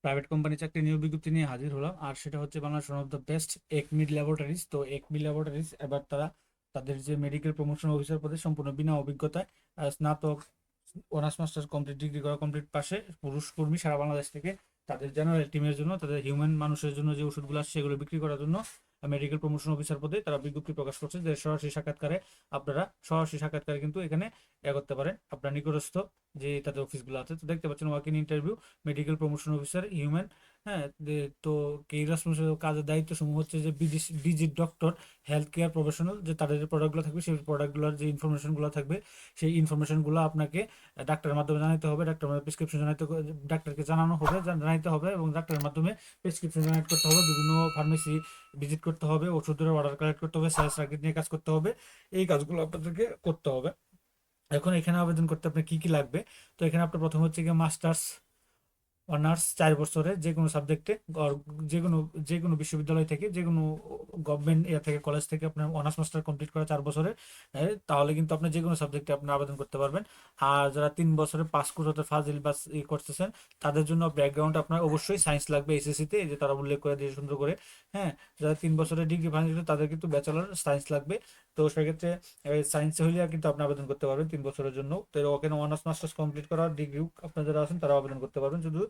Private company চাকরি নিয়োগ বিজ্ঞপ্তি নিয়ে হাজির হলাম। আর সেটা হচ্ছে Bangladesh one of the best Acme laboratories. তো একমিড ল্যাবরেটরিজ এবার তারা তাদের যে মেডিকেল প্রমোশন অফিসার পদে সম্পূর্ণ বিনা অভিজ্ঞতায় স্নাতক, অনার্স মাস্টার্স কমপ্লিট, ডিগ্রি করা কমপ্লিট পাশে পুরুষ কর্মী সারা বাংলাদেশ থেকে তাদের জেনারেল টিমের জন্য, তাদের হিউম্যান মানুষের জন্য যে ওষুধগুলো আসছে সেগুলো বিক্রি করার জন্য মেডিকেল প্রমোশন অফিসার পদে তারা বিজ্ঞপ্তি প্রকাশ করছে যে সরাসরি সাক্ষাৎকারে কিন্তু এখানে করতে পারেন আপনার নিকটস্থ যে তাদের অফিসগুলো আছে। তো দেখতে পাচ্ছেন walk in interview, medical promotion officer, human. হ্যাঁ, তো কি রেসপন্সিবল কাজের দায়িত্ব সমূহ হচ্ছে যে visit doctor, health care professional, যে তাদের যে প্রোডাক্টগুলো থাকবে সেই প্রোডাক্টগুলোর যে ইনফরমেশনগুলো থাকবে সেই ইনফরমেশনগুলো আপনাকে ডাক্তারের মাধ্যমে জানাতে হবে। ডাক্তারের প্রেসক্রিপশন ডাক্তারকে জানানো হবে, জানাইতে হবে, এবং ডাক্তারের মাধ্যমে প্রেসক্রিপশন জেনারেট করতে হবে, বিভিন্ন ফার্মেসি ভিজিট করতে হবে, ওষুধের অর্ডার কালেক্ট করতে হবে, সেলস টার্গেট নিয়ে কাজ করতে হবে। এই কাজগুলো আপনাদেরকে করতে হবে। এখন এখানে আবেদন করতে আপনার কি কি লাগবে? তো এখানে আপনার প্রথম হচ্ছে গিয়ে মাস্টার্স অনার্স 4 বছরের যে কোনো সাবজেক্টে, যে কোনো যে কোনো বিশ্ববিদ্যালয় থেকে, যে কোনো গভর্নমেন্ট থেকে, কলেজ থেকে আপনার অনার্স মাস্টার কমপ্লিট করা 4 বছরের, তাহলে কিন্তু আপনি যে কোনো সাবজেক্টে আপনি আবেদন করতে পারবেন। আর যারা 3 বছরে পাস কোর্স হতে ফাজিল বা করতেছেন তাদের জন্য ব্যাকগ্রাউন্ড আপনার অবশ্যই সায়েন্স লাগবে এসএসসিতে, এই যে তারা উল্লেখ করে দিয়ে সুন্দর করে। হ্যাঁ, যারা 3 বছরের ডিগ্রি ফাইনাল তাদের কিন্তু ব্যাচেলর সায়েন্স লাগবে। তো সেক্ষেত্রে সায়েন্সে হইলে কিন্তু আপনি আবেদন করতে পারবেন 3 বছরের জন্য। তো ওখানে অনার্স মাস্টার্স কমপ্লিট করা ডিগ্রি আপনার যারা আছেন তারা আবেদন করতে পারবেন। শুধু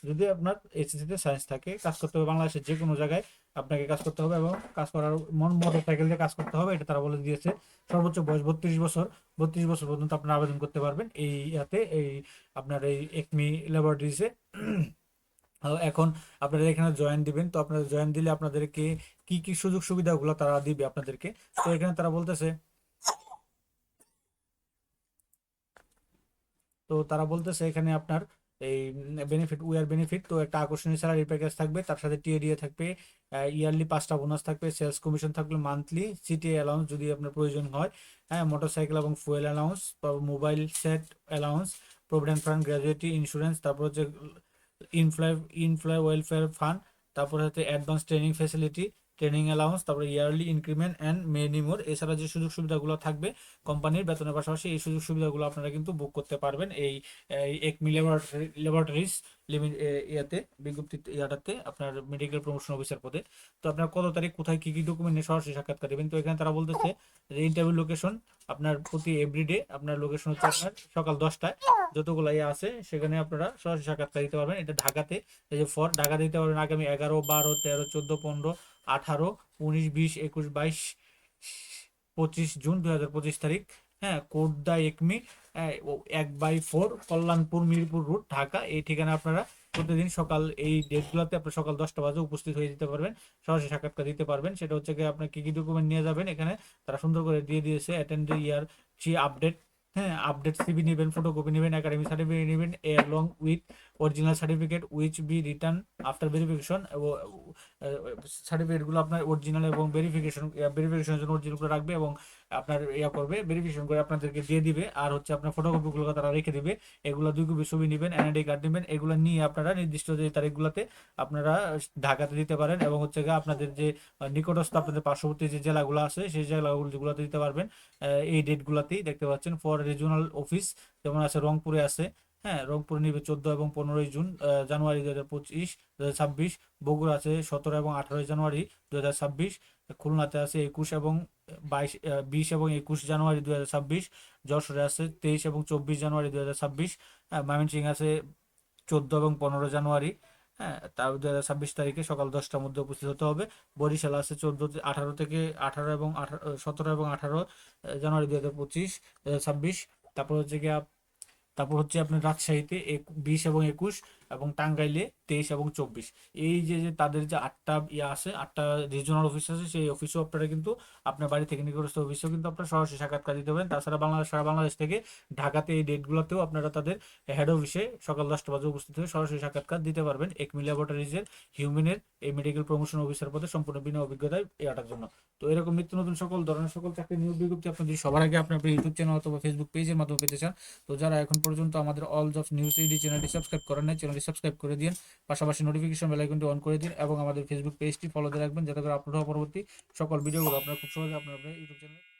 যদি আপনার এইচএসসিতে সায়েন্স থাকে, কাজ করতে হবে বাংলাদেশের যে কোনো জায়গায় আপনাকে কাজ করতে হবে, এবং কাজ করার মোটর সাইকেল দিয়ে কাজ করতে হবে, এটা তারা বলে দিয়েছে। সর্বোচ্চ বয়স 32 বছর, 32 বছর পর্যন্ত আপনারা আবেদন করতে পারবেন এই এই আপনার এই একমি ল্যাবরেটরিজে। এখন আপনারা এখানে জয়েন দিবেন, তো আপনারা জয়েন দিলে আপনাদেরকে কি কি সুযোগ সুবিধাগুলো তারা দিবে আপনাদেরকে। তো এখানে তারা বলতেছে, এখানে আপনার এই বেনিফিট, উইয়ার বেনিফিট, তো একটা আকর্ষণীয় স্যালারি প্যাকেজ থাকবে, তার সাথে টিএডিএ থাকবে, ইয়ারলি 5টা বোনাস থাকবে, সেলস কমিশন থাকবে মান্থলি, সিটিএ অ্যালাউন্স যদি আপনার প্রয়োজন হয়, হ্যাঁ, মোটরসাইকেল এবং fuel allowance, mobile set allowance, provident fund, gratuity insurance, তারপর হচ্ছে ইনফ্লাই ইনফ্লাই ওয়েলফেয়ার ফান্ড, তারপর হচ্ছে advance training facility, training allowance, তারপরে yearly increment and many more. এছাড়া যে সুযোগ সুবিধাগুলো থাকবে কোম্পানির বেতনের পাশাপাশি, এই সুযোগ সুবিধাগুলো আপনারা কিন্তু বুক করতে পারবেন এই একমি ল্যাবরেটরিজ লিমিট ইয়াতে, বিজ্ঞপ্তি ইয়াটাতে, আপনার মেডিকেল প্রমোশন অফিসার পদে। তো আপনার কত তারিখ কোথায় কি কি ডকুমেন্ট নিয়ে সরাসরি সাক্ষাৎকার দেবেন? তো এখানে তারা বলতেছে যে ইন্টারভিউ লোকেশন আপনার প্রতি এভরিডে আপনার লোকেশন হচ্ছে আপনার সকাল 10টায়, যতগুলো ইয়ে আছে সেখানে আপনারা সরাসরি সাক্ষাৎকার দিতে পারবেন। এটা ঢাকাতে, এই যে ঢাকা দিতে পারবেন আগামী 11, 12, 13, 14, 15, 18, 19, 20, 21, 22, 25 জুন 2025 তারিখ। হ্যাঁ, কোড দা একমি, 1/4 কল্যাণপুর মিরপুর রুট ঢাকা, এই ঠিকানা আপনারা প্রতিদিন সকাল এই ডেটগুলোতে আপনার সকাল 10টা বাজে উপস্থিত হয়ে যেতে পারবেন, সরাসরি সাক্ষাৎকার দিতে পারবেন। সেটা হচ্ছে কি আপনার কি কি ডকুমেন্ট নিয়ে যাবেন, এখানে তারা সুন্দর করে দিয়ে দিয়েছে। অ্যাটেন্ড ইয়ার জি আপডেট, হ্যাঁ, আপডেট সিভি নেবেন, ফটোকপি নেবেন, একাডেমি সার্টিফিকেট নেবেন, along with original certificate which be return after verification. এবং সার্টিফিকেটগুলো আপনার অরিজিনাল এবং ভেরিফিকেশনের জন্য অরিজিনালগুলো রাখবে, এবং আপনার করবে, ভেরিফিকেশন করে আপনাদেরকে দিয়ে দিবে। আর হচ্ছে আপনার ফটোকপিগুলো তারা রেখে দিবে। এগুলো 2 কপি ছবি নেবেন, এনআইডি কার্ড নেবেন, এগুলো নিয়ে আপনারা নির্দিষ্ট যে তারিখগুলোতে আপনারা ঢাকাতে দিতে পারেন, এবং হচ্ছে গিয়ে আপনাদের যে নিকটস্থ আপনাদের পার্শ্ববর্তী যে জেলাগুলো আছে সেই জেলাগুলোতে দিতে পারবেন। এই ডেটগুলোতেই দেখতে পাচ্ছেন ফর রিজিওনাল অফিস, যেমন আছে রংপুরে আছে, হ্যাঁ, রংপুরে নিবে 14 এবং 15 জানুয়ারি 2025, বগুড়া আছে 17 এবং 18 জানুয়ারি 2026, খুলনাতে আছে 20 এবং 21 জানুয়ারি 2026, যশোরে আছে 23 এবং 24 জানুয়ারি 2026, ময়মনসিংহ আছে 14 এবং 15 জানুয়ারি। হ্যাঁ, তার 2026 তারিখে সকাল 10টার মধ্যে উপস্থিত হতে হবে। বরিশাল আছে 17 এবং 18 জানুয়ারি 2025, তারপর হচ্ছে গিয়া আপনার রাজশাহীতে 20 এবং 21, এবং টাঙ্গাইলে 23 এবং 24। এই যে যে তাদের যে 8টা ইয়ে আছে, 8টা রিজিওনাল অফিস আছে, সেই অফিসও আপনারা কিন্তু আপনার বাড়ি থেকে নিকটস্থ অফিসেও কিন্তু আপনারা সরাসরি সাক্ষাৎকার দিতে পারেন। তাছাড়া সারা বাংলাদেশ থেকে ঢাকাতে এই ডেটগুলোতেও আপনারা তাদের হেড অফিসে সকাল 10টা বাজে উপস্থিত হয়ে সরাসরি সাক্ষাৎকার দিতে পারবেন একমি ল্যাবরেটরিজের হিউম্যানের এই মেডিকেল প্রমোশন অফিসার পদে সম্পূর্ণ বিনা অভিজ্ঞতায় এটার জন্য। তো এরকম নিত্য নতুন সকল ধরনের সকল চাকরি নিয়োগ বিজ্ঞপ্তি আপনি যদি সবার আগে আপনার ইউটিউব চ্যানেল অথবা ফেসবুক পেজের মাধ্যমে পেতে চান, তো যারা এখন পর্যন্ত আমাদের অল জবস নিউজ এইডি চ্যানেলটি সাবস্ক্রাইব করেন নাই, চ্যানেলটি সাবস্ক্রাইব করে দিন, পাশাপাশি নোটিফিকেশন বেল আইকনটি অন করে দিন, এবং আমাদের ফেসবুক পেজটি ফলো দিয়ে রাখবেন, যাতে করে আপলোড হওয়া পরবর্তী সকল ভিডিওগুলো আপনারা খুব সহজে আপনার ইউটিউব চ্যানেলে